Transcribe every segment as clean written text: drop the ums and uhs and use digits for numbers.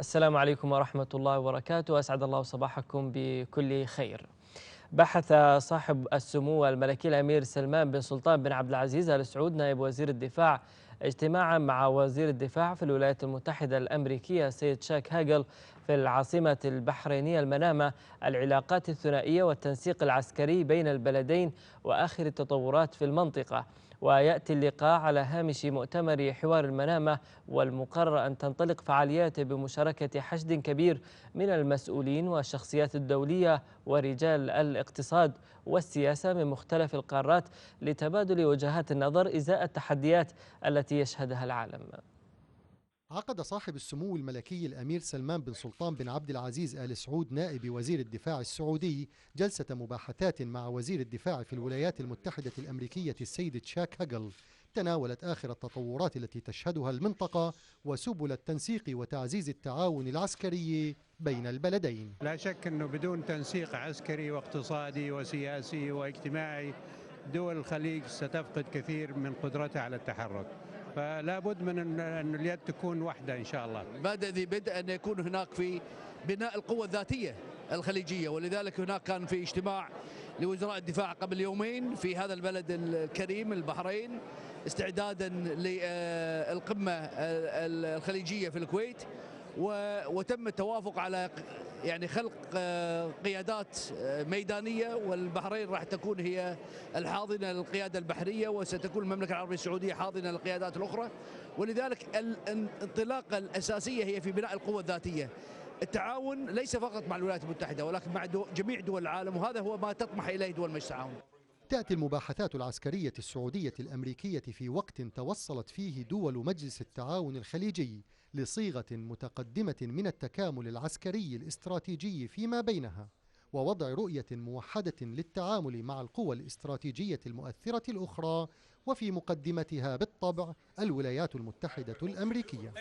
السلام عليكم ورحمة الله وبركاته، أسعد الله صباحكم بكل خير. بحث صاحب السمو الملكي الأمير سلمان بن سلطان بن عبد العزيز آل سعود نائب وزير الدفاع اجتماعا مع وزير الدفاع في الولايات المتحدة الأمريكية السيد شاك هاجل في العاصمة البحرينية المنامة العلاقات الثنائية والتنسيق العسكري بين البلدين وآخر التطورات في المنطقة. ويأتي اللقاء على هامش مؤتمر حوار المنامة، والمقرر أن تنطلق فعالياته بمشاركة حشد كبير من المسؤولين والشخصيات الدولية ورجال الاقتصاد والسياسة من مختلف القارات لتبادل وجهات النظر إزاء التحديات التي يشهدها العالم. عقد صاحب السمو الملكي الأمير سلمان بن سلطان بن عبد العزيز آل سعود نائب وزير الدفاع السعودي جلسة مباحثات مع وزير الدفاع في الولايات المتحدة الأمريكية السيد شاك هاجل تناولت آخر التطورات التي تشهدها المنطقة وسبل التنسيق وتعزيز التعاون العسكري بين البلدين. لا شك أنه بدون تنسيق عسكري واقتصادي وسياسي واجتماعي دول الخليج ستفقد كثير من قدرتها على التحرك، فلا بد من أن اليد تكون واحدة إن شاء الله. بدأ ذي بدء أن يكون هناك في بناء القوة الذاتية الخليجية، ولذلك هناك كان في اجتماع لوزراء الدفاع قبل يومين في هذا البلد الكريم البحرين استعدادا للقمة الخليجية في الكويت، وتم التوافق على يعني خلق قيادات ميدانية، والبحرين راح تكون هي الحاضنة للقيادة البحرية، وستكون المملكة العربية السعودية حاضنة للقيادات الأخرى. ولذلك الانطلاقة الأساسية هي في بناء القوة الذاتية. التعاون ليس فقط مع الولايات المتحدة ولكن مع جميع دول العالم، وهذا هو ما تطمح إليه دول مجلس التعاون. تأتي المباحثات العسكرية السعودية الأمريكية في وقت توصلت فيه دول مجلس التعاون الخليجي لصيغة متقدمة من التكامل العسكري الاستراتيجي فيما بينها، ووضع رؤية موحدة للتعامل مع القوى الاستراتيجية المؤثرة الأخرى، وفي مقدمتها بالطبع الولايات المتحدة الأمريكية.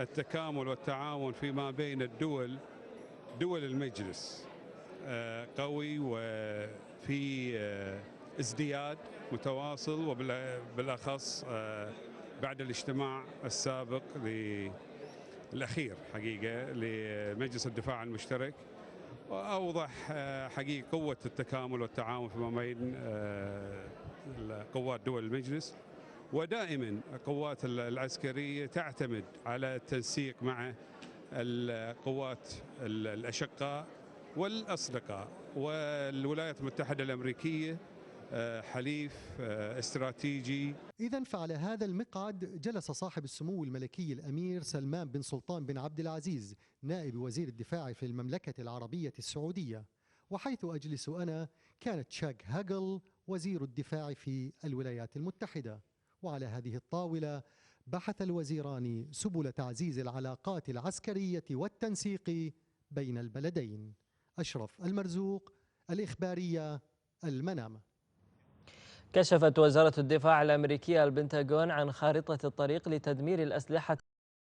التكامل والتعاون فيما بين دول المجلس قوي وفي ازدياد متواصل، وبالأخص بعد الاجتماع السابق الأخير حقيقة لمجلس الدفاع المشترك، وأوضح حقيقة قوة التكامل والتعاون فيما بين قوات دول المجلس. ودائما القوات العسكرية تعتمد على التنسيق مع القوات الأشقاء والأصدقاء، والولايات المتحدة الأمريكية حليف استراتيجي. إذن فعلى هذا المقعد جلس صاحب السمو الملكي الأمير سلمان بن سلطان بن عبد العزيز نائب وزير الدفاع في المملكة العربية السعودية، وحيث أجلس أنا كانت شاك هاجل وزير الدفاع في الولايات المتحدة. وعلى هذه الطاولة بحث الوزيران سبل تعزيز العلاقات العسكرية والتنسيق بين البلدين. أشرف المرزوق، الإخبارية، المنامة. كشفت وزارة الدفاع الأمريكية البنتاغون عن خارطة الطريق لتدمير الأسلحة